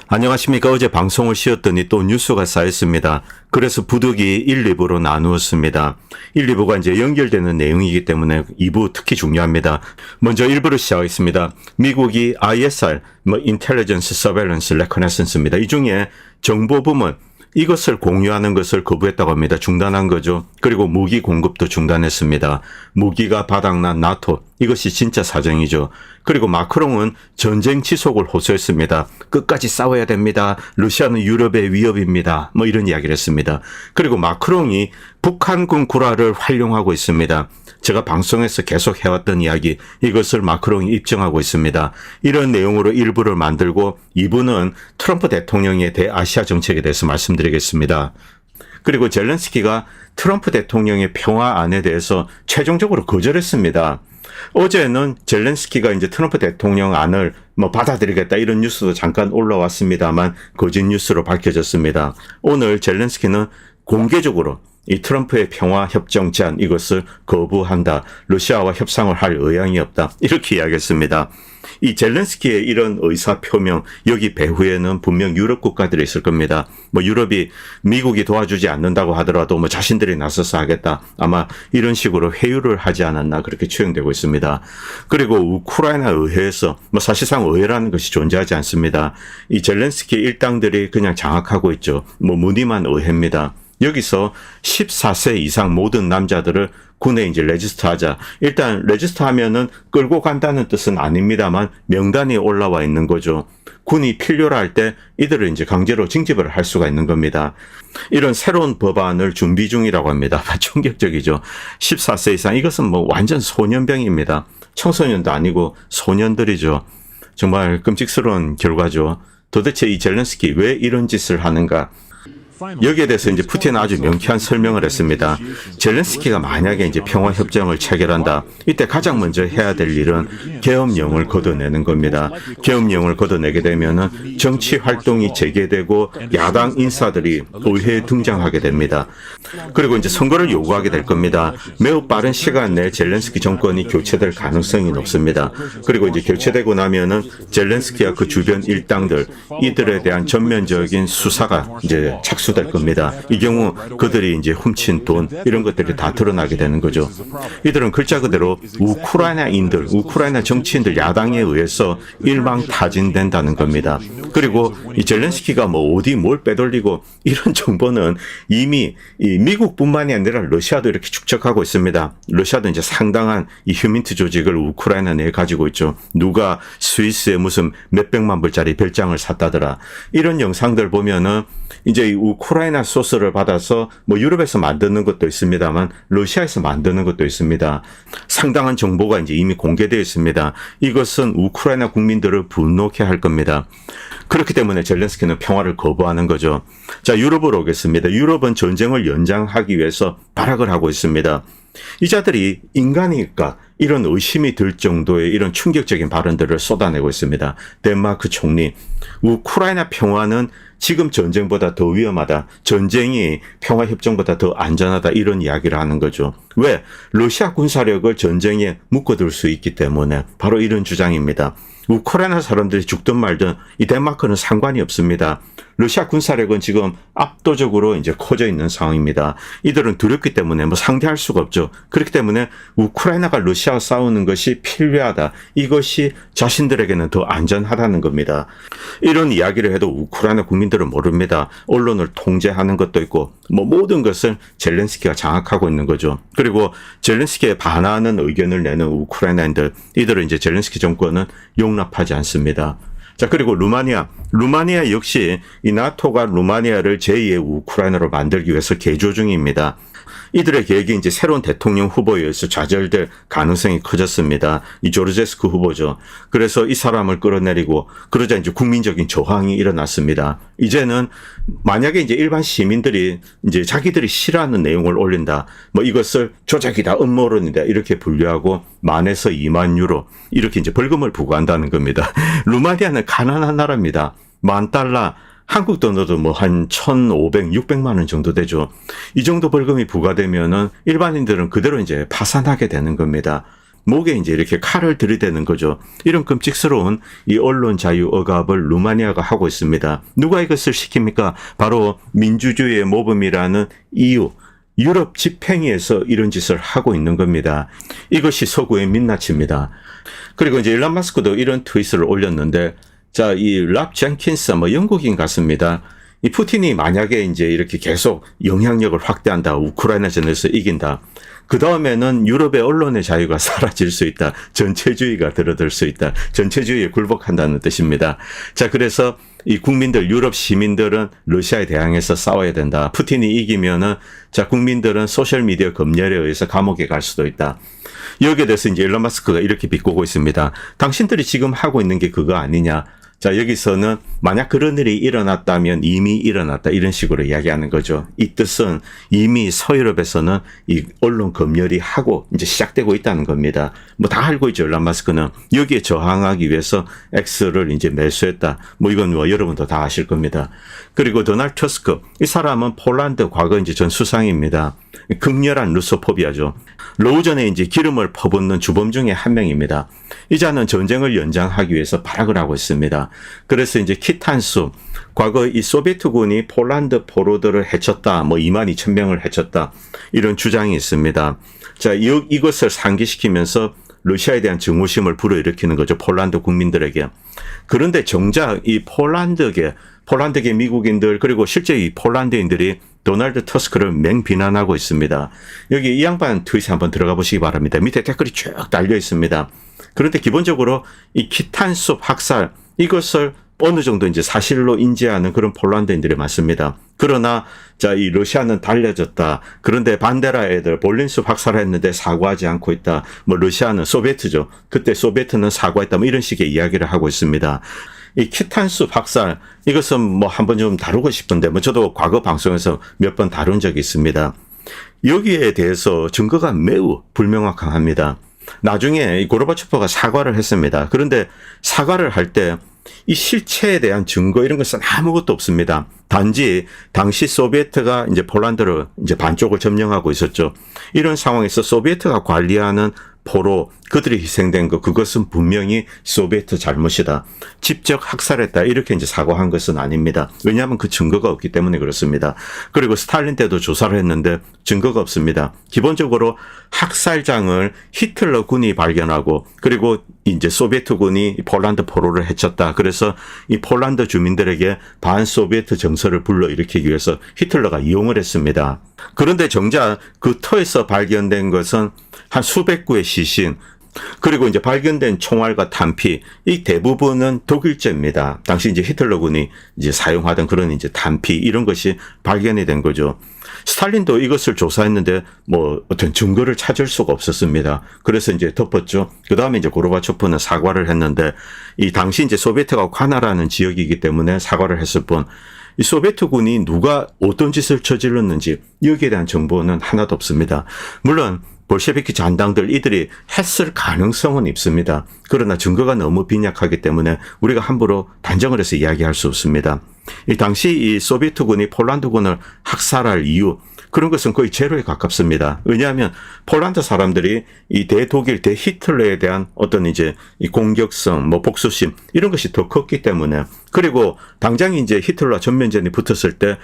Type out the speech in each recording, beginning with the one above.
안녕하십니까. 어제 방송을 쉬었더니 또 뉴스가 쌓였습니다. 그래서 부득이 1, 2부로 나누었습니다. 1, 2부가 이제 연결되는 내용이기 때문에 2부 특히 중요합니다. 먼저 1부를 시작하겠습니다. 미국이 ISR, Intelligence Surveillance Reconnaissance입니다. 이 중에 정보부문, 이것을 공유하는 것을 거부했다고 합니다. 중단한 거죠. 그리고 무기 공급도 중단했습니다. 무기가 바닥난 나토, 이것이 진짜 사정이죠. 그리고 마크롱은 전쟁 지속을 호소했습니다. 끝까지 싸워야 됩니다. 러시아는 유럽의 위협입니다. 이런 이야기를 했습니다. 그리고 마크롱이 북한군 구라를 활용하고 있습니다. 제가 방송에서 계속 해왔던 이야기, 이것을 마크롱이 입증하고 있습니다. 이런 내용으로 1부를 만들고 2부는 트럼프 대통령의 대아시아 정책에 대해서 말씀드리겠습니다. 그리고 젤렌스키가 트럼프 대통령의 평화안에 대해서 최종적으로 거절했습니다. 어제는 젤렌스키가 이제 트럼프 대통령 안을 받아들이겠다 이런 뉴스도 잠깐 올라왔습니다만 거짓 뉴스로 밝혀졌습니다. 오늘 젤렌스키는 공개적으로 이 트럼프의 평화협정 제안 이것을 거부한다. 러시아와 협상을 할 의향이 없다. 이렇게 이야기했습니다. 이 젤렌스키의 이런 의사표명, 여기 배후에는 분명 유럽 국가들이 있을 겁니다. 유럽이 미국이 도와주지 않는다고 하더라도 자신들이 나서서 하겠다. 아마 이런 식으로 회유를 하지 않았나 그렇게 추정되고 있습니다. 그리고 우크라이나 의회에서 사실상 의회라는 것이 존재하지 않습니다. 이 젤렌스키 일당들이 그냥 장악하고 있죠. 무늬만 의회입니다. 여기서 14세 이상 모든 남자들을 군에 이제 레지스트하자. 일단 레지스트하면은 끌고 간다는 뜻은 아닙니다만 명단이 올라와 있는 거죠. 군이 필요로 할 때 이들을 이제 강제로 징집을 할 수가 있는 겁니다. 이런 새로운 법안을 준비 중이라고 합니다. 충격적이죠. 14세 이상 이것은 완전 소년병입니다. 청소년도 아니고 소년들이죠. 정말 끔찍스러운 결과죠. 도대체 이 젤렌스키 왜 이런 짓을 하는가? 여기에 대해서 이제 푸틴은 아주 명쾌한 설명을 했습니다. 젤렌스키가 만약에 이제 평화협정을 체결한다. 이때 가장 먼저 해야 될 일은 계엄령을 걷어내는 겁니다. 계엄령을 걷어내게 되면은 정치 활동이 재개되고 야당 인사들이 의회에 등장하게 됩니다. 그리고 이제 선거를 요구하게 될 겁니다. 매우 빠른 시간 내에 젤렌스키 정권이 교체될 가능성이 높습니다. 그리고 이제 교체되고 나면은 젤렌스키와 그 주변 일당들 이들에 대한 전면적인 수사가 이제 착수될 겁니다. 이 경우 그들이 이제 훔친 돈 이런 것들이 다 드러나게 되는 거죠. 이들은 글자 그대로 우크라이나인들, 우크라이나 정치인들 야당에 의해서 일망타진된다는 겁니다. 그리고 이 젤렌스키가 어디 뭘 빼돌리고 이런 정보는 이미 이 미국뿐만이 아니라 러시아도 이렇게 축적하고 있습니다. 러시아도 이제 상당한 이 휴민트 조직을 우크라이나 내에 가지고 있죠. 누가 스위스에 무슨 몇백만 불짜리 별장을 샀다더라. 이런 영상들 보면은 이제 이 우크라이나 소스를 받아서 유럽에서 만드는 것도 있습니다만 러시아에서 만드는 것도 있습니다. 상당한 정보가 이제 이미 공개되어 있습니다. 이것은 우크라이나 국민들을 분노케 할 겁니다. 그렇기 때문에 젤렌스키는 평화를 거부하는 거죠. 자, 유럽으로 오겠습니다. 유럽은 전쟁을 연장하기 위해서 발악을 하고 있습니다. 이 자들이 인간일까? 이런 의심이 들 정도의 이런 충격적인 발언들을 쏟아내고 있습니다. 덴마크 총리, 우크라이나 평화는 지금 전쟁보다 더 위험하다. 전쟁이 평화협정보다 더 안전하다. 이런 이야기를 하는 거죠. 왜? 러시아 군사력을 전쟁에 묶어둘 수 있기 때문에 바로 이런 주장입니다. 우크라이나 사람들이 죽든 말든 이 덴마크는 상관이 없습니다. 러시아 군사력은 지금 압도적으로 이제 커져 있는 상황입니다. 이들은 두렵기 때문에 상대할 수가 없죠. 그렇기 때문에 우크라이나가 러시아와 싸우는 것이 필요하다. 이것이 자신들에게는 더 안전하다는 겁니다. 이런 이야기를 해도 우크라이나 국민들은 모릅니다. 언론을 통제하는 것도 있고 모든 것을 젤렌스키가 장악하고 있는 거죠. 그리고 젤렌스키에 반하는 의견을 내는 우크라이나인들, 이들은 이제 젤렌스키 정권은 용납하지 않습니다. 자, 그리고 루마니아 역시 이 나토가 루마니아를 제2의 우크라이나로 만들기 위해서 개조 중입니다. 이들의 계획이 이제 새로운 대통령 후보에 의해서 좌절될 가능성이 커졌습니다. 이 조르제스크 후보죠. 그래서 이 사람을 끌어내리고 그러자 이제 국민적인 저항이 일어났습니다. 이제는 만약에 이제 일반 시민들이 이제 자기들이 싫어하는 내용을 올린다. 이것을 조작이다, 음모론이다 이렇게 분류하고 10,000에서 20,000 유로 이렇게 이제 벌금을 부과한다는 겁니다. 루마니아는 가난한 나라입니다. $10,000 한국 돈으로도 한 1,500, 600만 원 정도 되죠. 이 정도 벌금이 부과되면은 일반인들은 그대로 이제 파산하게 되는 겁니다. 목에 이제 이렇게 칼을 들이대는 거죠. 이런 끔찍스러운 이 언론 자유 억압을 루마니아가 하고 있습니다. 누가 이것을 시킵니까? 바로 민주주의의 모범이라는 EU, 유럽 집행위에서 이런 짓을 하고 있는 겁니다. 이것이 서구의 민낯입니다. 그리고 이제 일론 마스크도 이런 트윗을 올렸는데, 자, 이 랍 젠킨스, 영국인 같습니다. 이 푸틴이 만약에 이제 이렇게 계속 영향력을 확대한다, 우크라이나전에서 이긴다, 그 다음에는 유럽의 언론의 자유가 사라질 수 있다, 전체주의가 들어들 수 있다, 전체주의에 굴복한다는 뜻입니다. 자, 그래서 이 국민들, 유럽 시민들은 러시아에 대항해서 싸워야 된다. 푸틴이 이기면은, 자, 국민들은 소셜미디어 검열에 의해서 감옥에 갈 수도 있다. 여기에 대해서 이제 일론 마스크가 이렇게 비꼬고 있습니다. 당신들이 지금 하고 있는 게 그거 아니냐. 자, 여기서는 만약 그런 일이 일어났다면 이미 일어났다, 이런 식으로 이야기하는 거죠. 이 뜻은 이미 서유럽에서는 이 언론 검열이 하고 이제 시작되고 있다는 겁니다. 다 알고 있죠, 일론 마스크는. 여기에 저항하기 위해서 X를 이제 매수했다. 이건 여러분도 다 아실 겁니다. 그리고 도널드 투스크, 이 사람은 폴란드 과거 이제 전 수상입니다. 극렬한 루소포비아죠. 로우전에 이제 기름을 퍼붓는 주범 중에 한 명입니다. 이 자는 전쟁을 연장하기 위해서 발악을 하고 있습니다. 그래서 이제 키탄수, 과거 이 소비에트군이 폴란드 포로들을 해쳤다, 22,000명을 해쳤다, 이런 주장이 있습니다. 자, 이것을 상기시키면서 러시아에 대한 증오심을 불어일으키는 거죠, 폴란드 국민들에게. 그런데 정작 이 폴란드계 미국인들, 그리고 실제 이 폴란드인들이 도널드 터스크를 맹비난하고 있습니다. 여기 이 양반 트윗에 한번 들어가 보시기 바랍니다. 밑에 댓글이 쭉 달려 있습니다. 그런데 기본적으로 이 키탄숲 학살, 이것을 어느 정도 이제 사실로 인지하는 그런 폴란드인들이 많습니다. 그러나, 자, 이 러시아는 달려졌다. 그런데 반데라 애들 볼린숲 학살했는데 사과하지 않고 있다. 러시아는 소비에트죠. 그때 소비에트는 사과했다. 이런 식의 이야기를 하고 있습니다. 이 키탄숲 학살, 이것은 한번 좀 다루고 싶은데, 저도 과거 방송에서 몇 번 다룬 적이 있습니다. 여기에 대해서 증거가 매우 불명확합니다. 나중에 이 고르바초프가 사과를 했습니다. 그런데 사과를 할 때 이 실체에 대한 증거, 이런 것은 아무것도 없습니다. 단지 당시 소비에트가 이제 폴란드를 이제 반쪽을 점령하고 있었죠. 이런 상황에서 소비에트가 관리하는 포로, 그들이 희생된 것, 그것은 분명히 소비에트 잘못이다, 직접 학살했다, 이렇게 이제 사과한 것은 아닙니다. 왜냐하면 그 증거가 없기 때문에 그렇습니다. 그리고 스탈린 때도 조사를 했는데 증거가 없습니다. 기본적으로 학살장을 히틀러 군이 발견하고, 그리고 이제 소비에트 군이 폴란드 포로를 해쳤다. 그래서 이 폴란드 주민들에게 반소비에트 정서를 불러일으키기 위해서 히틀러가 이용을 했습니다. 그런데 정작 그 터에서 발견된 것은 한 수백 구의 시신, 그리고 이제 발견된 총알과 탄피, 이 대부분은 독일제입니다. 당시 이제 히틀러군이 이제 사용하던 그런 이제 탄피, 이런 것이 발견이 된 거죠. 스탈린도 이것을 조사했는데 어떤 증거를 찾을 수가 없었습니다. 그래서 이제 덮었죠. 그 다음에 이제 고르바초프는 사과를 했는데, 이 당시 이제 소비에트가 관할하는 지역이기 때문에 사과를 했을 뿐, 이 소비에트군이 누가 어떤 짓을 저질렀는지 여기에 대한 정보는 하나도 없습니다. 물론 볼셰비키 잔당들, 이들이 했을 가능성은 있습니다. 그러나 증거가 너무 빈약하기 때문에 우리가 함부로 단정을 해서 이야기할 수 없습니다. 이 당시 이 소비에트군이 폴란드군을 학살할 이유, 그런 것은 거의 제로에 가깝습니다. 왜냐하면 폴란드 사람들이 이 대독일, 대히틀러에 대한 어떤 이제 이 공격성, 복수심, 이런 것이 더 컸기 때문에, 그리고 당장 이제 히틀러 전면전이 붙었을 때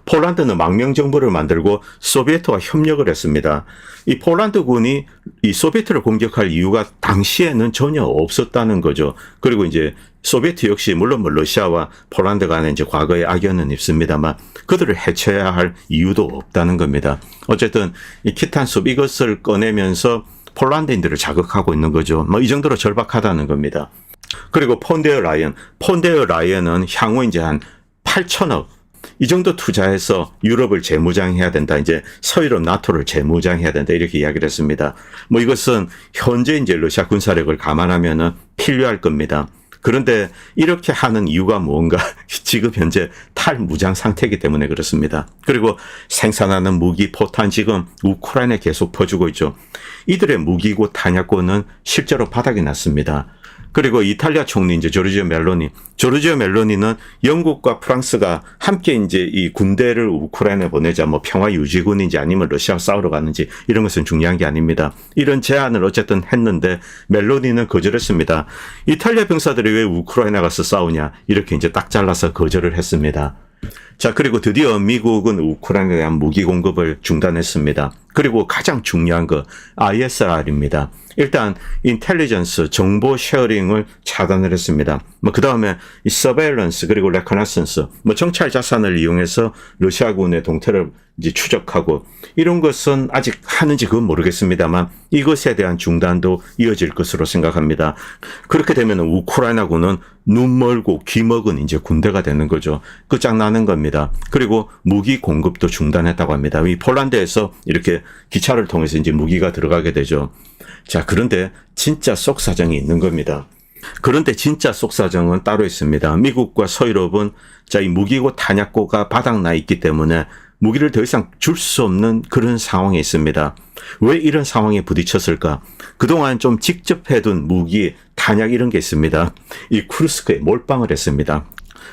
폴란드는 망명정부를 만들고 소비에트와 협력을 했습니다. 이 폴란드군이 이 소비에트를 공격할 이유가 당시에는 전혀 없었다는 거죠. 그리고 이제 소비에트 역시 물론 러시아와 폴란드 간에 이제 과거에 악연은 있습니다만 그들을 해쳐야 할 이유도 없다는 겁니다. 어쨌든 이 키탄숲, 이것을 꺼내면서 폴란드인들을 자극하고 있는 거죠. 이 정도로 절박하다는 겁니다. 그리고 폰데어 라이언은 향후 이제 한 8천억, 이 정도 투자해서 유럽을 재무장해야 된다, 이제 서유럽 나토를 재무장해야 된다, 이렇게 이야기를 했습니다. 이것은 현재 이제 러시아 군사력을 감안하면은 필요할 겁니다. 그런데 이렇게 하는 이유가 뭔가, 지금 현재 탈무장 상태이기 때문에 그렇습니다. 그리고 생산하는 무기, 포탄 지금 우크라이나에 계속 퍼주고 있죠. 이들의 무기고 탄약고는 실제로 바닥이 났습니다. 그리고 이탈리아 총리 이제 조르지오 멜로니는 영국과 프랑스가 함께 이제 이 군대를 우크라이나에 보내자 뭐 평화 유지군인지 아니면 러시아와 싸우러 가는지 이런 것은 중요한 게 아닙니다. 이런 제안을 어쨌든 했는데 멜로니는 거절했습니다. 이탈리아 병사들이 왜 우크라이나 가서 싸우냐 이렇게 이제 딱 잘라서 거절을 했습니다. 자, 그리고 드디어 미국은 우크라이나에 대한 무기 공급을 중단했습니다. 그리고 가장 중요한 거 ISR입니다. 일단 인텔리전스 정보 쉐어링을 차단을 했습니다. 뭐 그다음에 이 서베일런스 그리고 레커나센스 뭐 정찰 자산을 이용해서 러시아군의 동태를 이제 추적하고 이런 것은 아직 하는지 그건 모르겠습니다만 이것에 대한 중단도 이어질 것으로 생각합니다. 그렇게 되면 우크라이나군은 눈 멀고 귀 먹은 이제 군대가 되는 거죠. 끝장나는 겁니다. 그리고 무기 공급도 중단했다고 합니다. 이 폴란드에서 이렇게 기차를 통해서 이제 무기가 들어가게 되죠. 자, 그런데 진짜 속사정이 있는 겁니다. 그런데 진짜 속사정은 따로 있습니다. 미국과 서유럽은 자, 이 무기고 탄약고가 바닥나 있기 때문에 무기를 더 이상 줄 수 없는 그런 상황에 있습니다. 왜 이런 상황에 부딪혔을까? 그동안 좀 직접 해둔 무기, 탄약 이런 게 있습니다. 이 쿠르스크에 몰빵을 했습니다.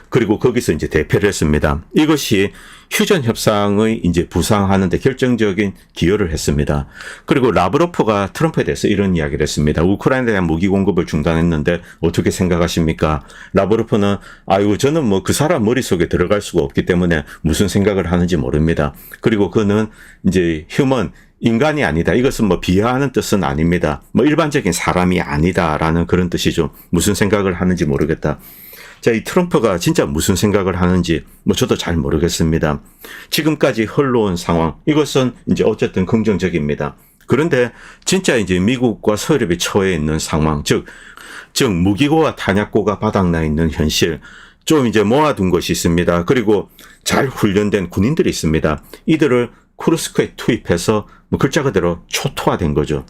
그리고 거기서 이제 대패를 했습니다. 이것이 휴전 협상의 이제 부상하는 데 결정적인 기여를 했습니다. 그리고 라브로프가 트럼프에 대해서 이런 이야기를 했습니다. 우크라이나에 대한 무기 공급을 중단했는데 어떻게 생각하십니까? 라브로프는 아유 저는 뭐 그 사람 머릿속에 들어갈 수가 없기 때문에 무슨 생각을 하는지 모릅니다. 그리고 그는 이제 휴먼 인간이 아니다. 이것은 뭐 비하하는 뜻은 아닙니다. 뭐 일반적인 사람이 아니다라는 그런 뜻이죠. 무슨 생각을 하는지 모르겠다. 자, 이 트럼프가 진짜 무슨 생각을 하는지 뭐 저도 잘 모르겠습니다. 지금까지 흘러온 상황 이것은 이제 어쨌든 긍정적입니다. 그런데 진짜 이제 미국과 서유럽이 처해 있는 상황 즉 무기고와 탄약고가 바닥나 있는 현실 좀 이제 모아둔 것이 있습니다. 그리고 잘 훈련된 군인들이 있습니다. 이들을 쿠르스크에 투입해서 뭐 글자 그대로 초토화된 거죠.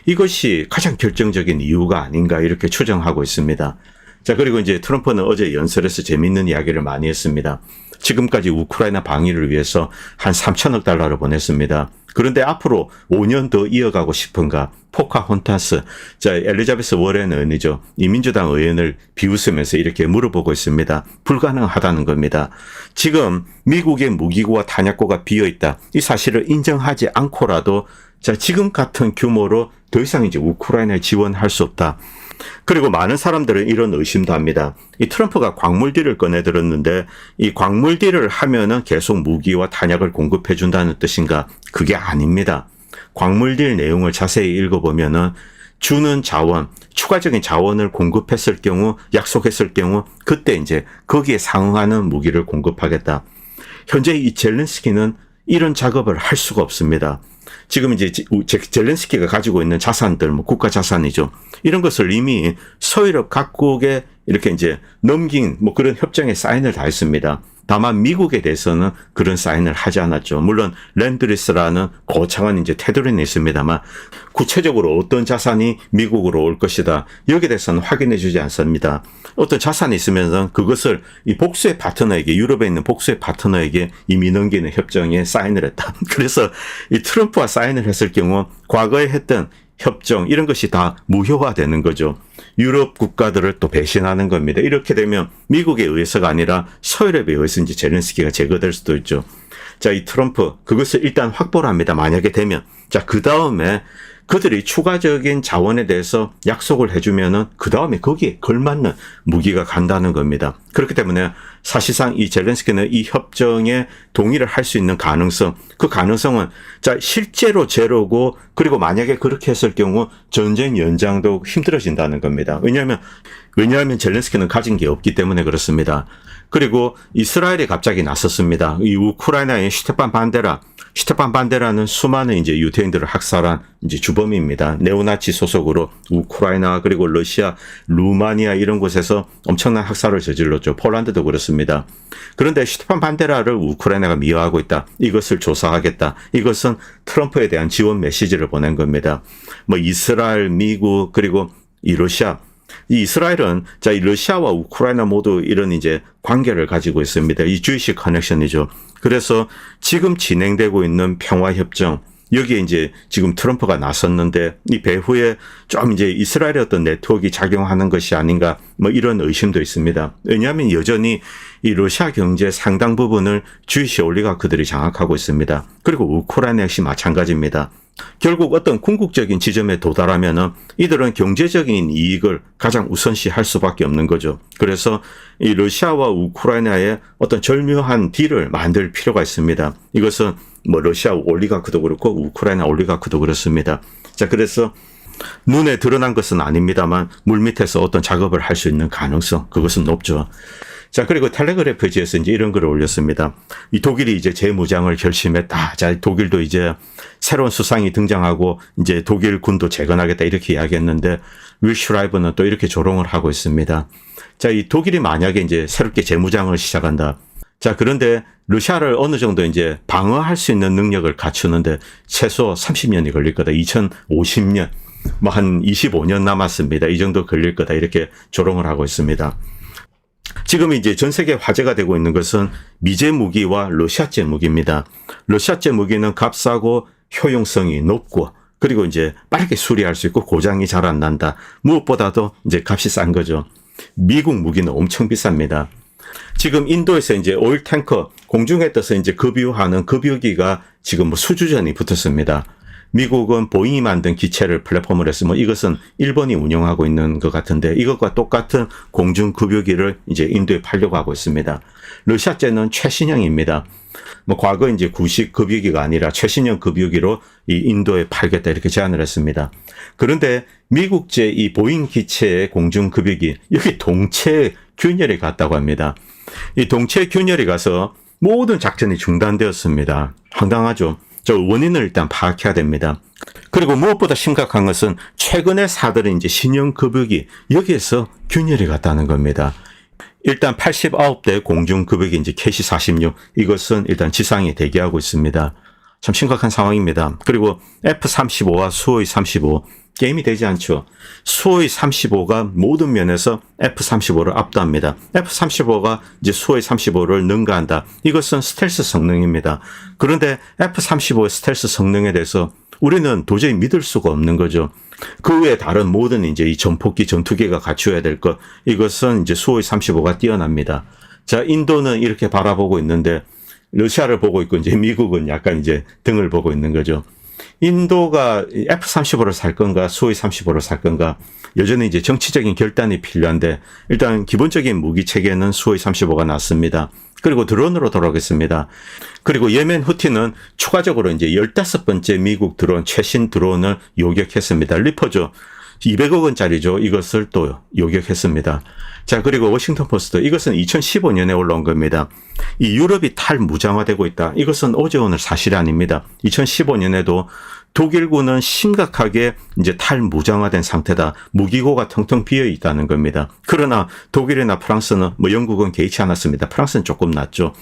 이것이 가장 결정적인 이유가 아닌가 이렇게 추정하고 있습니다. 자, 그리고 이제 트럼프는 어제 연설에서 재미있는 이야기를 많이 했습니다. 지금까지 우크라이나 방위를 위해서 한 3천억 달러를 보냈습니다. 그런데 앞으로 5년 더 이어가고 싶은가? 포카혼타스, 자, 엘리자베스 워렌 의원이죠. 이 민주당 의원을 비웃으면서 이렇게 물어보고 있습니다. 불가능하다는 겁니다. 지금 미국의 무기고와 탄약고가 비어있다. 이 사실을 인정하지 않고라도 자, 지금 같은 규모로 더 이상 이제 우크라이나에 지원할 수 없다. 그리고 많은 사람들은 이런 의심도 합니다. 이 트럼프가 광물 딜을 꺼내들었는데 이 광물 딜을 하면은 계속 무기와 탄약을 공급해 준다는 뜻인가? 그게 아닙니다. 광물 딜 내용을 자세히 읽어보면은 주는 자원, 추가적인 자원을 공급했을 경우, 약속했을 경우 그때 이제 거기에 상응하는 무기를 공급하겠다. 현재 이 젤렌스키는 이런 작업을 할 수가 없습니다. 지금 이제 젤렌스키가 가지고 있는 자산들, 뭐 국가 자산이죠. 이런 것을 이미 서유럽 각국에 이렇게 이제 넘긴 뭐 그런 협정에 사인을 다 했습니다. 다만 미국에 대해서는 그런 사인을 하지 않았죠. 물론 랜드리스라는 거창한 이제 테두리는 있습니다만 구체적으로 어떤 자산이 미국으로 올 것이다. 여기에 대해서는 확인해 주지 않습니다. 어떤 자산이 있으면서 그것을 이 복수의 파트너에게 유럽에 있는 복수의 파트너에게 이미 넘기는 협정에 사인을 했다. 그래서 이 트럼프와 사인을 했을 경우 과거에 했던 협정 이런 것이 다 무효화되는 거죠. 유럽 국가들을 또 배신하는 겁니다. 이렇게 되면 미국에 의해서가 아니라 서유럽에 의해서 이제 젤렌스키가 제거될 수도 있죠. 자, 이 트럼프 그것을 일단 확보를 합니다. 만약에 되면. 자, 그 다음에 그들이 추가적인 자원에 대해서 약속을 해주면은 그 다음에 거기에 걸맞는 무기가 간다는 겁니다. 그렇기 때문에 사실상 이 젤렌스키는 이 협정에 동의를 할 수 있는 가능성, 그 가능성은 자 실제로 제로고 그리고 만약에 그렇게 했을 경우 전쟁 연장도 힘들어진다는 겁니다. 왜냐하면 젤렌스키는 가진 게 없기 때문에 그렇습니다. 그리고 이스라엘이 갑자기 나섰습니다. 이 우크라이나의 슈테판 반데라는 수많은 이제 유대인들을 학살한 이제 주범입니다. 네오나치 소속으로 우크라이나 그리고 러시아, 루마니아 이런 곳에서 엄청난 학살을 저질렀죠. 폴란드도 그렇습니다. 그런데 슈테판 반데라를 우크라이나가 미워하고 있다. 이것을 조사하겠다. 이것은 트럼프에 대한 지원 메시지를 보낸 겁니다. 뭐 이스라엘, 미국 그리고 이 러시아. 이 이스라엘은 자, 이 러시아와 우크라이나 모두 이런 이제 관계를 가지고 있습니다. 이 주이시 커넥션이죠. 그래서 지금 진행되고 있는 평화협정, 여기에 이제 지금 트럼프가 나섰는데 이 배후에 좀 이제 이스라엘의 어떤 네트워크가 작용하는 것이 아닌가 뭐 이런 의심도 있습니다. 왜냐하면 여전히 이 러시아 경제 상당 부분을 주이시 올리가크들이 장악하고 있습니다. 그리고 우크라이나 역시 마찬가지입니다. 결국 어떤 궁극적인 지점에 도달하면은 이들은 경제적인 이익을 가장 우선시할 수밖에 없는 거죠. 그래서 이 러시아와 우크라이나의 어떤 절묘한 딜을 만들 필요가 있습니다. 이것은 뭐 러시아 올리가크도 그렇고 우크라이나 올리가크도 그렇습니다. 자, 그래서 눈에 드러난 것은 아닙니다만 물밑에서 어떤 작업을 할 수 있는 가능성, 그것은 높죠. 자, 그리고 텔레그래프지에서 이제 이런 글을 올렸습니다. 이 독일이 이제 재무장을 결심했다. 자, 독일도 이제 새로운 수상이 등장하고 이제 독일 군도 재건하겠다 이렇게 이야기했는데 윌 슈라이버는 또 이렇게 조롱을 하고 있습니다. 자, 이 독일이 만약에 이제 새롭게 재무장을 시작한다. 자, 그런데 러시아를 어느 정도 이제 방어할 수 있는 능력을 갖추는데 최소 30년이 걸릴 거다. 2050년, 뭐 한 25년 남았습니다. 이 정도 걸릴 거다. 이렇게 조롱을 하고 있습니다. 지금 이제 전 세계 화제가 되고 있는 것은 미제 무기와 러시아제 무기입니다. 러시아제 무기는 값싸고 효용성이 높고 그리고 이제 빠르게 수리할 수 있고 고장이 잘 안 난다. 무엇보다도 이제 값이 싼 거죠. 미국 무기는 엄청 비쌉니다. 지금 인도에서 이제 오일 탱커 공중에 떠서 이제 급유하는 급유기가 지금 뭐 수주전이 붙었습니다. 미국은 보잉이 만든 기체를 플랫폼을 했으면 이것은 일본이 운영하고 있는 것 같은데 이것과 똑같은 공중 급유기를 이제 인도에 팔려고 하고 있습니다. 러시아제는 최신형입니다. 뭐 과거 이제 구식 급유기가 아니라 최신형 급유기로 이 인도에 팔겠다 이렇게 제안을 했습니다. 그런데 미국제 이 보잉 기체의 공중 급유기 여기 동체 균열이 갔다고 합니다. 이 동체 균열이 가서 모든 작전이 중단되었습니다. 황당하죠. 저 원인을 일단 파악해야 됩니다. 그리고 무엇보다 심각한 것은 최근에 사들은 이제 신형 급유기 여기에서 균열이 갔다는 겁니다. 일단 89대 공중 급유기 이제 KC-46 이것은 일단 지상에 대기하고 있습니다. 참 심각한 상황입니다. 그리고 F-35와 수호이 35 게임이 되지 않죠. 수호이 35가 모든 면에서 F-35를 압도합니다. F-35가 이제 수호이 35를 능가한다. 이것은 스텔스 성능입니다. 그런데 F-35의 스텔스 성능에 대해서 우리는 도저히 믿을 수가 없는 거죠. 그 외에 다른 모든 이제 이 전폭기 전투기가 갖추어야 될 것, 이것은 이제 수호이 35가 뛰어납니다. 자, 인도는 이렇게 바라보고 있는데 러시아를 보고 있고 이제 미국은 약간 이제 등을 보고 있는 거죠. 인도가 F-35를 살 건가 수호이 35를 살 건가 여전히 이제 정치적인 결단이 필요한데 일단 기본적인 무기 체계는 수호이 35가 낫습니다. 그리고 드론으로 돌아오겠습니다. 그리고 예멘 후티는 추가적으로 이제 15번째 미국 드론 최신 드론을 요격했습니다. 리퍼죠. 200억 원짜리죠. 이것을 또 요격했습니다. 자, 그리고 워싱턴 포스트 이것은 2015년에 올라온 겁니다. 이 유럽이 탈무장화되고 있다. 이것은 어제 오늘 사실이 아닙니다. 2015년에도 독일군은 심각하게 이제 탈무장화된 상태다. 무기고가 텅텅 비어 있다는 겁니다. 그러나 독일이나 프랑스는 뭐 영국은 개의치 않았습니다. 프랑스는 조금 낫죠.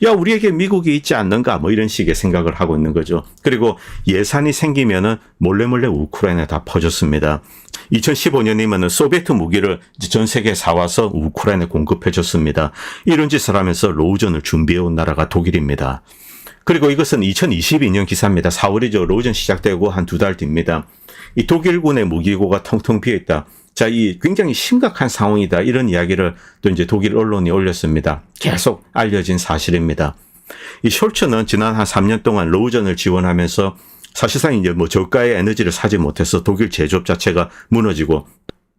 야, 우리에게 미국이 있지 않는가? 뭐 이런 식의 생각을 하고 있는 거죠. 그리고 예산이 생기면은 몰래 우크라이나에 다 퍼줬습니다. 2015년이면은 소비에트 무기를 전 세계에 사와서 우크라이나에 공급해 줬습니다. 이런 짓을 하면서 로우전을 준비해 온 나라가 독일입니다. 그리고 이것은 2022년 기사입니다. 4월이죠. 로우전 시작되고 한 2달 뒤입니다. 이 독일군의 무기고가 텅텅 비어 있다. 자, 이 굉장히 심각한 상황이다. 이런 이야기를 또 이제 독일 언론이 올렸습니다. 계속 알려진 사실입니다. 이 숄츠는 지난 한 3년 동안 로우전을 지원하면서 사실상 이제 뭐 저가의 에너지를 사지 못해서 독일 제조업 자체가 무너지고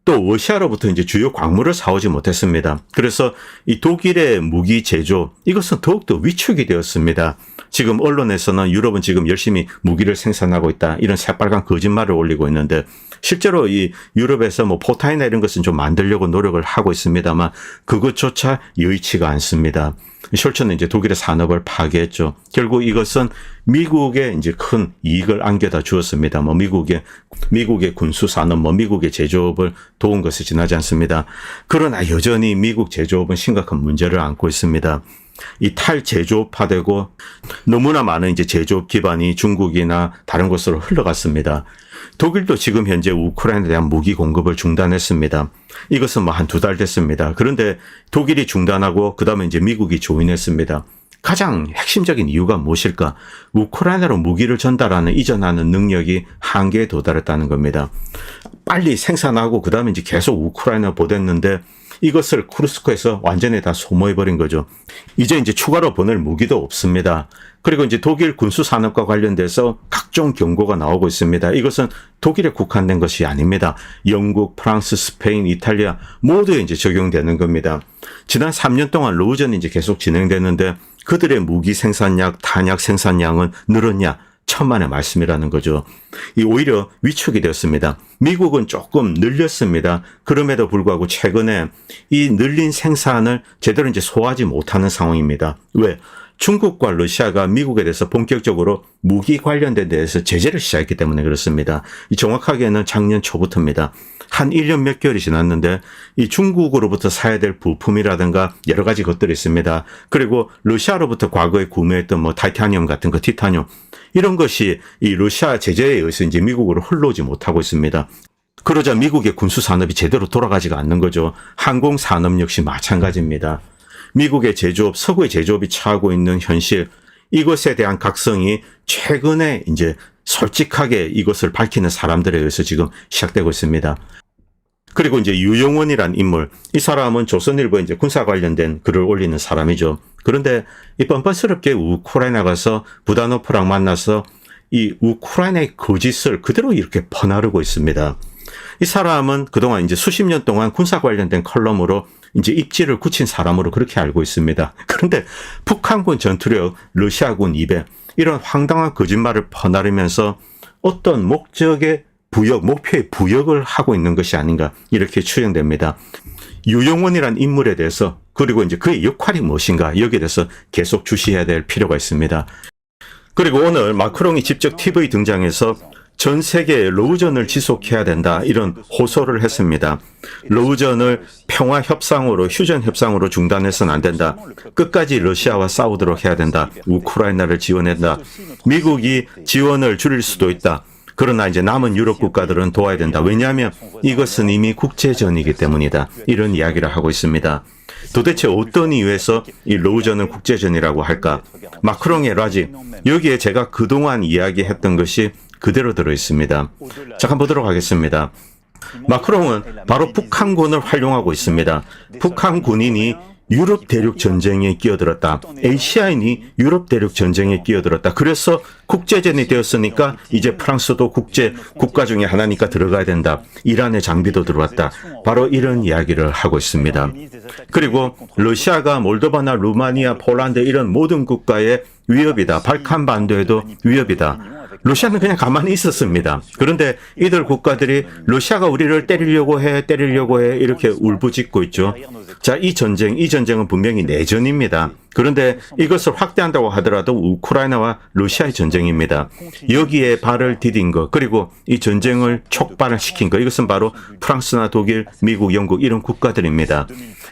또 러시아로부터 이제 주요 광물을 사오지 못했습니다. 그래서 이 독일의 무기 제조 이것은 더욱더 위축이 되었습니다. 지금 언론에서는 유럽은 지금 열심히 무기를 생산하고 있다. 이런 새빨간 거짓말을 올리고 있는데 실제로 이 유럽에서 뭐 포탄이나 이런 것은 좀 만들려고 노력을 하고 있습니다만 그것조차 여의치가 않습니다. 숄츠는 이제 독일의 산업을 파괴했죠. 결국 이것은 미국에 이제 큰 이익을 안겨다 주었습니다. 뭐 미국의 군수 산업, 뭐 미국의 제조업을 도운 것이 지나지 않습니다. 그러나 여전히 미국 제조업은 심각한 문제를 안고 있습니다. 이 탈제조업화되고 너무나 많은 이제 제조업 기반이 중국이나 다른 곳으로 흘러갔습니다. 독일도 지금 현재 우크라이나에 대한 무기 공급을 중단했습니다. 이것은 뭐 한 2달 됐습니다. 그런데 독일이 중단하고 그다음에 이제 미국이 조인했습니다. 가장 핵심적인 이유가 무엇일까? 우크라이나로 무기를 전달하는, 이전하는 능력이 한계에 도달했다는 겁니다. 빨리 생산하고 그 다음에 이제 계속 우크라이나 보냈는데 이것을 쿠르스크에서 완전히 다 소모해버린 거죠. 이제 추가로 보낼 무기도 없습니다. 그리고 이제 독일 군수산업과 관련돼서 각종 경고가 나오고 있습니다. 이것은 독일에 국한된 것이 아닙니다. 영국, 프랑스, 스페인, 이탈리아 모두에 이제 적용되는 겁니다. 지난 3년 동안 로우전이 이제 계속 진행되는데 그들의 무기 생산량, 탄약 생산량은 늘었냐? 천만의 말씀이라는 거죠. 오히려 위축이 되었습니다. 미국은 조금 늘렸습니다. 그럼에도 불구하고 최근에 이 늘린 생산을 제대로 이제 소화하지 못하는 상황입니다. 왜? 중국과 러시아가 미국에 대해서 본격적으로 무기 관련된 데에서 제재를 시작했기 때문에 그렇습니다. 정확하게는 작년 초부터입니다. 한 1년 몇 개월이 지났는데 이 중국으로부터 사야 될 부품이라든가 여러 가지 것들이 있습니다. 그리고 러시아로부터 과거에 구매했던 뭐 타이타늄 같은 거, 티타늄 이런 것이 이 러시아 제재에 의해서 이제 미국으로 흘러오지 못하고 있습니다. 그러자 미국의 군수 산업이 제대로 돌아가지가 않는 거죠. 항공 산업 역시 마찬가지입니다. 미국의 제조업, 서구의 제조업이 처하고 있는 현실, 이것에 대한 각성이 최근에 이제 솔직하게 이것을 밝히는 사람들에 의해서 지금 시작되고 있습니다. 그리고 이제 유영원이란 인물, 이 사람은 조선일보에 이제 군사 관련된 글을 올리는 사람이죠. 그런데 이 뻔뻔스럽게 우크라이나 가서 부다노프랑 만나서 이 우크라이나의 거짓을 그대로 이렇게 퍼나르고 있습니다. 이 사람은 그동안 이제 수십 년 동안 군사 관련된 컬럼으로 이제 입지를 굳힌 사람으로 그렇게 알고 있습니다. 그런데 북한군 전투력, 러시아군 2배, 이런 황당한 거짓말을 퍼나르면서 어떤 목표의 부역을 하고 있는 것이 아닌가 이렇게 추정됩니다. 유영원이란 인물에 대해서 그리고 이제 그의 역할이 무엇인가 여기에 대해서 계속 주시해야 될 필요가 있습니다. 그리고 오늘 마크롱이 직접 TV에 등장해서 전 세계에 로우전을 지속해야 된다 이런 호소를 했습니다. 로우전을 평화협상으로 휴전협상으로 중단해서는 안 된다. 끝까지 러시아와 싸우도록 해야 된다. 우크라이나를 지원한다. 미국이 지원을 줄일 수도 있다. 그러나 이제 남은 유럽 국가들은 도와야 된다. 왜냐하면 이것은 이미 국제전이기 때문이다. 이런 이야기를 하고 있습니다. 도대체 어떤 이유에서 이 로우전을 국제전이라고 할까? 마크롱의 라지, 여기에 제가 그동안 이야기했던 것이 그대로 들어있습니다. 잠깐 보도록 하겠습니다. 마크롱은 바로 북한군을 활용하고 있습니다. 북한 군인이 유럽 대륙 전쟁에 끼어들었다. ACIN이 유럽 대륙 전쟁에 끼어들었다. 그래서 국제전이 되었으니까 이제 프랑스도 국가 중에 하나니까 들어가야 된다. 이란의 장비도 들어왔다. 바로 이런 이야기를 하고 있습니다. 그리고 러시아가 몰도바나 루마니아, 폴란드 이런 모든 국가의 위협이다. 발칸 반도에도 위협이다. 러시아는 그냥 가만히 있었습니다. 그런데 이들 국가들이 러시아가 우리를 때리려고 해 이렇게 울부짖고 있죠. 자, 이 전쟁은 분명히 내전입니다. 그런데 이것을 확대한다고 하더라도 우크라이나와 러시아의 전쟁입니다. 여기에 발을 디딘 것, 그리고 이 전쟁을 촉발을 시킨 것, 이것은 바로 프랑스나 독일, 미국, 영국 이런 국가들입니다.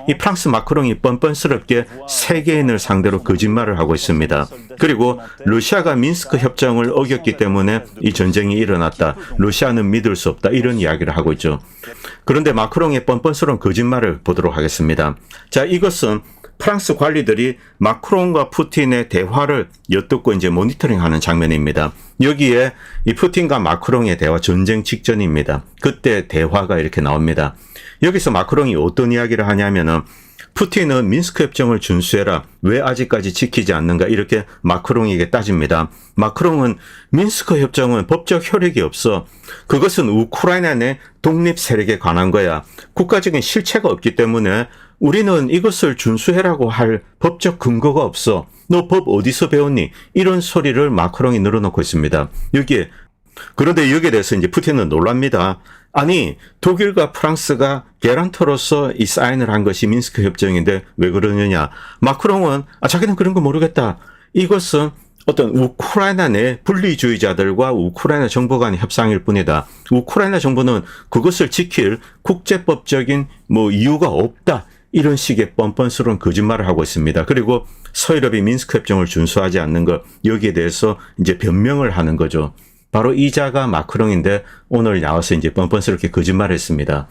이 프랑스 마크롱이 뻔뻔스럽게 세계인을 상대로 거짓말을 하고 있습니다. 그리고 러시아가 민스크 협정을 어겼기 때문에 이 전쟁이 일어났다. 러시아는 믿을 수 없다. 이런 이야기를 하고 있죠. 그런데 마크롱의 뻔뻔스러운 거짓말을 보도록 하겠습니다. 자, 이것은 프랑스 관리들이 마크롱과 푸틴의 대화를 엿듣고 이제 모니터링하는 장면입니다. 여기에 이 푸틴과 마크롱의 대화, 전쟁 직전입니다. 그때 대화가 이렇게 나옵니다. 여기서 마크롱이 어떤 이야기를 하냐면은 푸틴은 민스크 협정을 준수해라. 왜 아직까지 지키지 않는가? 이렇게 마크롱에게 따집니다. 마크롱은 민스크 협정은 법적 효력이 없어. 그것은 우크라이나 내 독립 세력에 관한 거야. 국가적인 실체가 없기 때문에 우리는 이것을 준수해라고 할 법적 근거가 없어. 너 법 어디서 배웠니? 이런 소리를 마크롱이 늘어놓고 있습니다. 그런데 여기에 대해서 이제 푸틴은 놀랍니다. 아니, 독일과 프랑스가 개런터로서 이 사인을 한 것이 민스크 협정인데 왜 그러느냐. 마크롱은 자기는 그런 거 모르겠다. 이것은 어떤 우크라이나 내 분리주의자들과 우크라이나 정부 간의 협상일 뿐이다. 우크라이나 정부는 그것을 지킬 국제법적인 이유가 없다. 이런 식의 뻔뻔스러운 거짓말을 하고 있습니다. 그리고 서유럽이 민스크 협정을 준수하지 않는 것, 여기에 대해서 이제 변명을 하는 거죠. 바로 이 자가 마크롱인데 오늘 나와서 이제 뻔뻔스럽게 거짓말을 했습니다.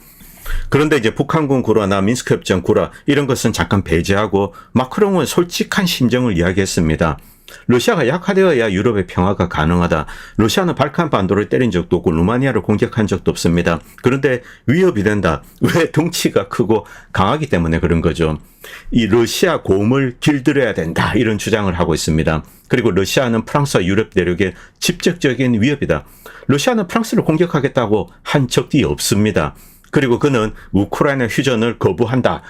그런데 이제 북한군 구라나 민스크 협정 구라 이런 것은 잠깐 배제하고 마크롱은 솔직한 심정을 이야기했습니다. 러시아가 약화되어야 유럽의 평화가 가능하다. 러시아는 발칸 반도를 때린 적도 없고 루마니아를 공격한 적도 없습니다. 그런데 위협이 된다. 왜? 덩치가 크고 강하기 때문에 그런 거죠. 이 러시아 고음을 길들여야 된다. 이런 주장을 하고 있습니다. 그리고 러시아는 프랑스와 유럽 대륙의 직접적인 위협이다. 러시아는 프랑스를 공격하겠다고 한 적이 없습니다. 그리고 그는 우크라이나 휴전을 거부한다.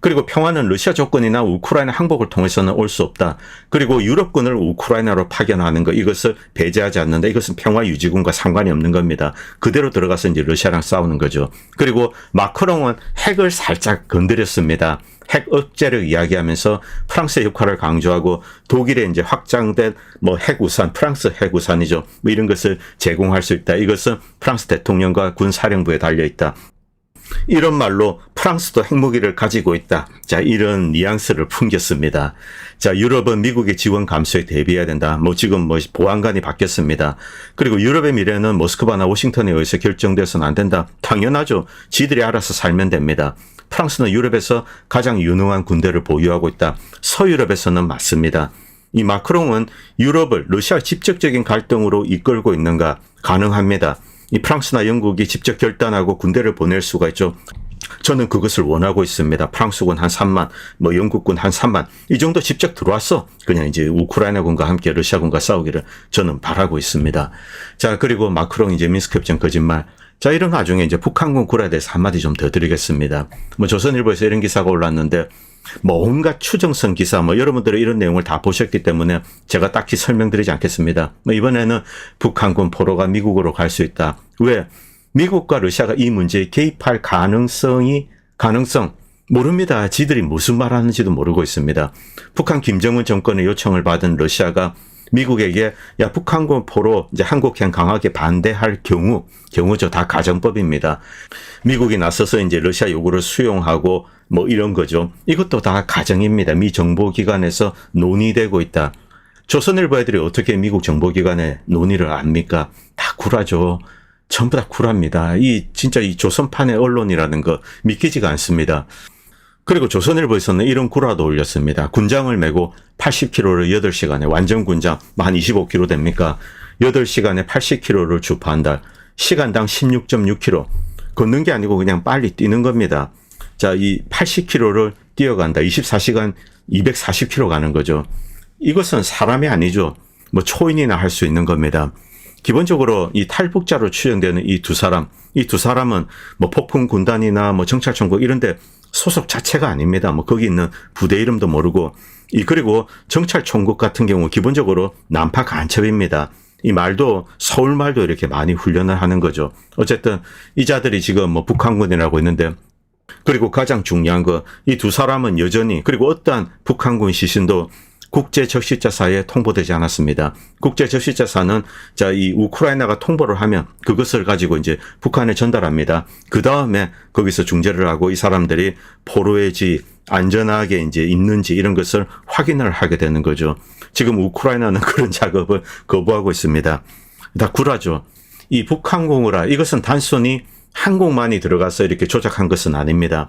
그리고 평화는 러시아 조건이나 우크라이나 항복을 통해서는 올 수 없다. 그리고 유럽군을 우크라이나로 파견하는 것, 이것을 배제하지 않는다. 이것은 평화 유지군과 상관이 없는 겁니다. 그대로 들어가서 이제 러시아랑 싸우는 거죠. 그리고 마크롱은 핵을 살짝 건드렸습니다. 핵 억제를 이야기하면서 프랑스의 역할을 강조하고 독일의 이제 확장된 뭐 핵우산, 프랑스 핵우산이죠. 뭐 이런 것을 제공할 수 있다. 이것은 프랑스 대통령과 군 사령부에 달려 있다. 이런 말로 프랑스도 핵무기를 가지고 있다. 자, 이런 뉘앙스를 풍겼습니다. 자, 유럽은 미국의 지원 감소에 대비해야 된다. 뭐 지금 뭐 보안관이 바뀌었습니다. 그리고 유럽의 미래는 모스크바나 워싱턴에 의해서 결정돼서는 안 된다. 당연하죠. 지들이 알아서 살면 됩니다. 프랑스는 유럽에서 가장 유능한 군대를 보유하고 있다. 서유럽에서는 맞습니다. 이 마크롱은 유럽을 러시아 직접적인 갈등으로 이끌고 있는가? 가능합니다. 이 프랑스나 영국이 직접 결단하고 군대를 보낼 수가 있죠. 저는 그것을 원하고 있습니다. 프랑스군 한 3만, 뭐 영국군 한 3만 이 정도 직접 들어왔어. 그냥 이제 우크라이나군과 함께 러시아군과 싸우기를 저는 바라고 있습니다. 자, 그리고 마크롱 이제 민스크 협정 거짓말. 자, 이런 와중에 이제 북한군 구라에 대해서 한마디 좀 더 드리겠습니다. 뭐 조선일보에서 이런 기사가 올랐는데 뭐 온갖 추정성 기사, 뭐 여러분들이 이런 내용을 다 보셨기 때문에 제가 딱히 설명드리지 않겠습니다. 뭐 이번에는 북한군 포로가 미국으로 갈 수 있다. 왜? 미국과 러시아가 이 문제에 개입할 가능성 모릅니다. 지들이 무슨 말 하는지도 모르고 있습니다. 북한 김정은 정권의 요청을 받은 러시아가 미국에게 야 북한군 포로 이제 한국행 강하게 반대할 경우죠. 다 가정법입니다. 미국이 나서서 이제 러시아 요구를 수용하고 뭐 이런 거죠. 이것도 다 가정입니다. 미 정보기관에서 논의되고 있다. 조선일보 애들이 어떻게 미국 정보기관의 논의를 압니까? 다 구라죠. 전부 다 구라입니다. 진짜 이 조선판의 언론이라는 거 믿기지가 않습니다. 그리고 조선일보에서는 이런 구라도 올렸습니다. 군장을 메고 80km를 8시간에 완전 군장 한 25km 됩니까? 8시간에 80km를 주파한다. 시간당 16.6km. 걷는 게 아니고 그냥 빨리 뛰는 겁니다. 자, 이 80km를 뛰어간다. 24시간 240km 가는 거죠. 이것은 사람이 아니죠. 뭐 초인이나 할 수 있는 겁니다. 기본적으로 이 탈북자로 추정되는 이 두 사람은 뭐 폭풍 군단이나 뭐 정찰총국 이런데 소속 자체가 아닙니다. 뭐 거기 있는 부대 이름도 모르고 그리고 정찰총국 같은 경우 기본적으로 난파 간첩입니다. 이 말도 서울 말도 이렇게 많이 훈련을 하는 거죠. 어쨌든 이 자들이 지금 뭐 북한군이라고 있는데 그리고 가장 중요한 거 이 두 사람은 여전히 그리고 어떠한 북한군 시신도 국제적시자사에 통보되지 않았습니다. 국제적시자사는 자, 이 우크라이나가 통보를 하면 그것을 가지고 이제 북한에 전달합니다. 그 다음에 거기서 중재를 하고 이 사람들이 포로의 안전하게 이제 있는지 이런 것을 확인을 하게 되는 거죠. 지금 우크라이나는 그런 작업을 거부하고 있습니다. 다 구라죠. 이 북한공우라 이것은 단순히 한국만이 들어가서 이렇게 조작한 것은 아닙니다.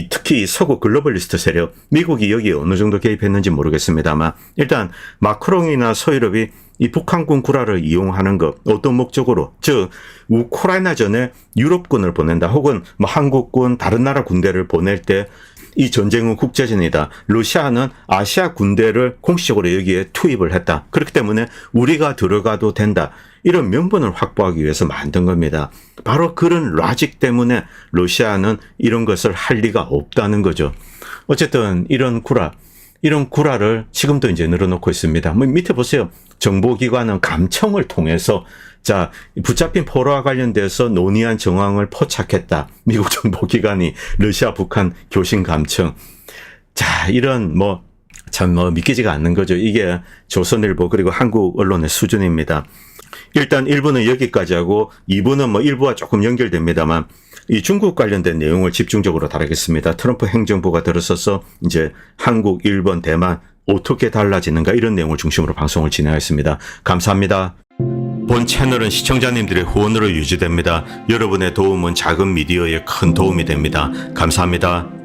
특히 서구 글로벌리스트 세력, 미국이 여기에 어느 정도 개입했는지 모르겠습니다만 일단 마크롱이나 서유럽이 이 북한군 구라를 이용하는 것 어떤 목적으로 즉 우크라이나전에 유럽군을 보낸다 혹은 뭐 한국군 다른 나라 군대를 보낼 때 이 전쟁은 국제전이다. 러시아는 아시아 군대를 공식적으로 여기에 투입을 했다. 그렇기 때문에 우리가 들어가도 된다. 이런 명분을 확보하기 위해서 만든 겁니다. 바로 그런 로직 때문에 러시아는 이런 것을 할 리가 없다는 거죠. 어쨌든 이런 구라를 지금도 이제 늘어놓고 있습니다. 뭐 밑에 보세요. 정보기관은 감청을 통해서 자, 붙잡힌 포로와 관련돼서 논의한 정황을 포착했다. 미국 정보기관이 러시아 북한 교신 감청. 자, 이런 참 믿기지가 않는 거죠. 이게 조선일보 그리고 한국 언론의 수준입니다. 일단 1부는 여기까지 하고 2부는 뭐 1부와 조금 연결됩니다만 이 중국 관련된 내용을 집중적으로 다루겠습니다. 트럼프 행정부가 들어서서 이제 한국, 일본, 대만 어떻게 달라지는가 이런 내용을 중심으로 방송을 진행하겠습니다. 감사합니다. 본 채널은 시청자님들의 후원으로 유지됩니다. 여러분의 도움은 작은 미디어에 큰 도움이 됩니다. 감사합니다.